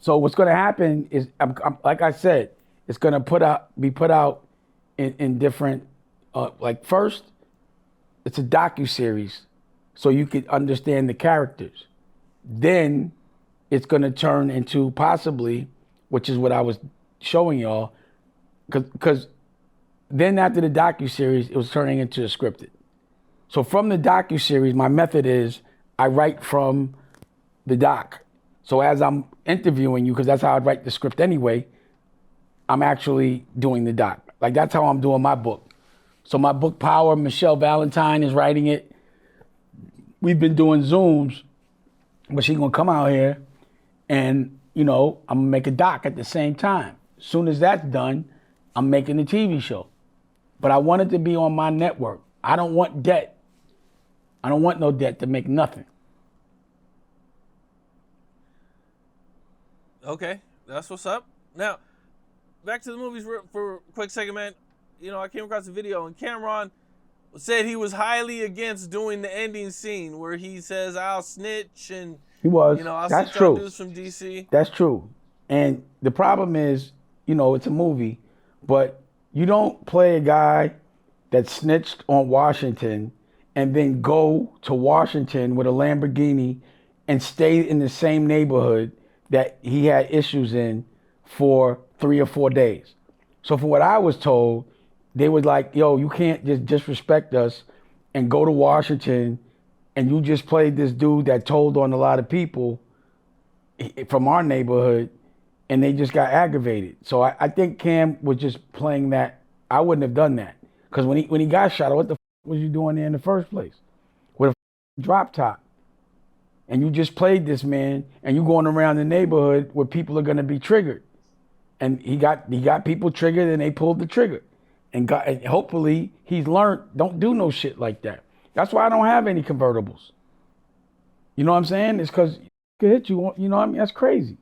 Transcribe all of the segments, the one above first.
So what's going to happen is, like I said, it's going to be put out in different, like first, it's a docu-series so you could understand the characters. Then it's going to turn into possibly, which is what I was showing y'all, because then after the docu-series, it was turning into a scripted. So from the docu-series, my method is I write from the doc. So as I'm interviewing you, because that's how I'd write the script anyway, I'm actually doing the doc. Like that's how I'm doing my book. So my book Power, Michelle Valentine is writing it. We've been doing Zooms, but she's gonna come out here and, I'm gonna make a doc at the same time. As soon as that's done, I'm making the TV show. But I want it to be on my network. I don't want debt. I don't want no debt to make nothing. Okay, that's what's up. Now, back to the movies for a quick second, man. I came across a video and Cameron said he was highly against doing the ending scene where he says, "I'll snitch," and he was. I'll That's snitch true. on dudes from DC. That's true. And the problem is, it's a movie, but you don't play a guy that snitched on Washington and then go to Washington with a Lamborghini and stay in the same neighborhood that he had issues in for 3 or 4 days. So from what I was told, they was like, yo, you can't just disrespect us and go to Washington and you just played this dude that told on a lot of people from our neighborhood and they just got aggravated. So I think Cam was just playing that. I wouldn't have done that. Because when he got shot, what the was you doing there in the first place? With a drop top. And you just played this man and you going around the neighborhood where people are gonna be triggered. And he got people triggered and they pulled the trigger. And hopefully he's learned, don't do no shit like that. That's why I don't have any convertibles. You know what I'm saying? It's because it could hit you, you know what I mean? That's crazy.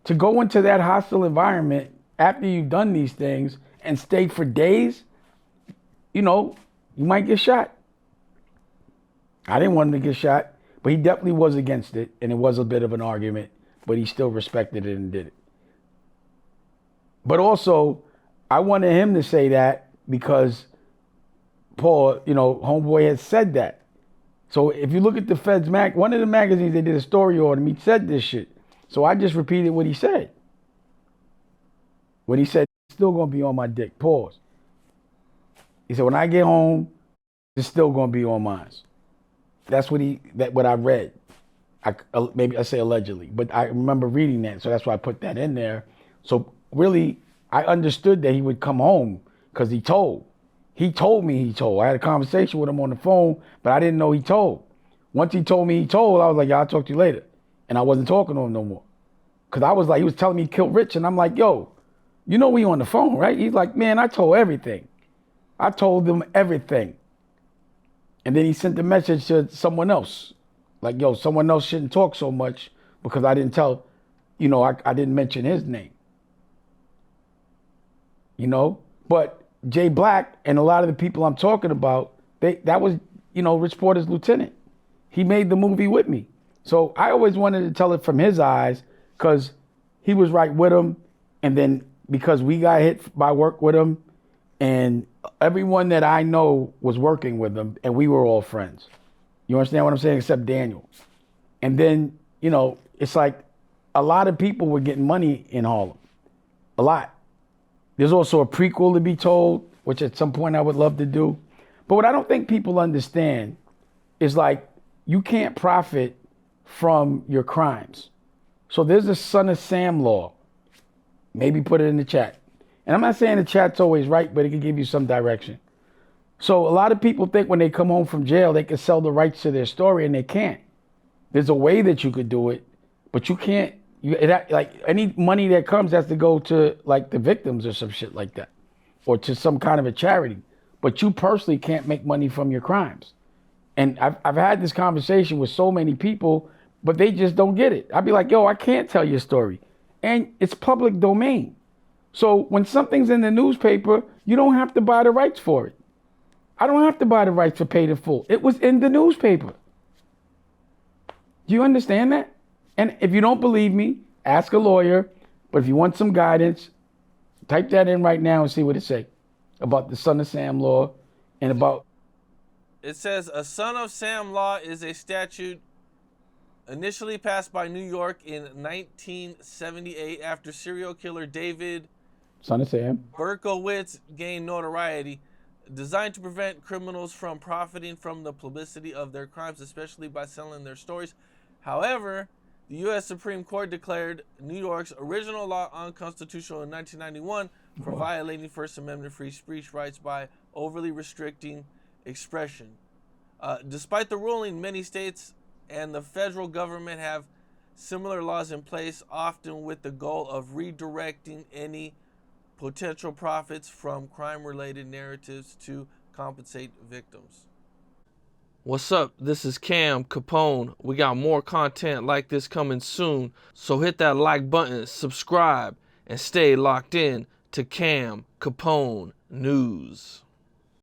To go into that hostile environment after you've done these things and stay for days, you might get shot. I didn't want him to get shot, but he definitely was against it, and it was a bit of an argument, but he still respected it and did it. But also, I wanted him to say that because Paul, homeboy had said that. So if you look at the Feds one of the magazines, they did a story on him, he said this shit. So I just repeated what he said. When he said, still gonna be on my dick, pause. He said, when I get home, it's still gonna be on mine. That's what I read. Maybe I say allegedly, but I remember reading that, so that's why I put that in there. So really, I understood that he would come home because he told. He told me he told. I had a conversation with him on the phone, but I didn't know he told. Once he told me he told, I was like, I'll talk to you later. And I wasn't talking to him no more. Because I was like, he was telling me he killed Rich, and I'm like, yo, we on the phone, right? He's like, man, I told everything. I told them everything. And then he sent the message to someone else. Like, yo, someone else shouldn't talk so much because I didn't tell, I didn't mention his name. But Jay Black and a lot of the people I'm talking about, that was, Rich Porter's lieutenant. He made the movie with me. So I always wanted to tell it from his eyes because he was right with him. And then because we got hit by work with him and everyone that I know was working with him and we were all friends. You understand what I'm saying? Except Daniel. And then, it's like a lot of people were getting money in Harlem. A lot. There's also a prequel to be told, which at some point I would love to do. But what I don't think people understand is like, you can't profit from your crimes. So there's a Son of Sam law. Maybe put it in the chat. And I'm not saying the chat's always right, but it can give you some direction. So a lot of people think when they come home from jail, they can sell the rights to their story, and they can't. There's a way that you could do it, but you can't. Like any money that comes has to go to like the victims or some shit like that, or to some kind of a charity. But you personally can't make money from your crimes. And I've had this conversation with so many people, but they just don't get it. I'd be like, yo, I can't tell your story. And it's public domain. So when something's in the newspaper, you don't have to buy the rights for it. I don't have to buy the rights for Paid in Full. It was in the newspaper. Do you understand that? And if you don't believe me, Ask a lawyer. But if you want some guidance, type that in right now and see what it say about the Son of Sam law and about. It says a Son of Sam law is a statute initially passed by New York in 1978 after serial killer David Son of Sam. Berkowitz gained notoriety, designed to prevent criminals from profiting from the publicity of their crimes, especially by selling their stories. However, the U.S. Supreme Court declared New York's original law unconstitutional in 1991 for violating First Amendment free speech rights by overly restricting expression. Despite the ruling, many states and the federal government have similar laws in place, often with the goal of redirecting any potential profits from crime-related narratives to compensate victims. What's up? This is Cam Capone. We got more content like this coming soon, so hit that like button, subscribe, and stay locked in to Cam Capone News.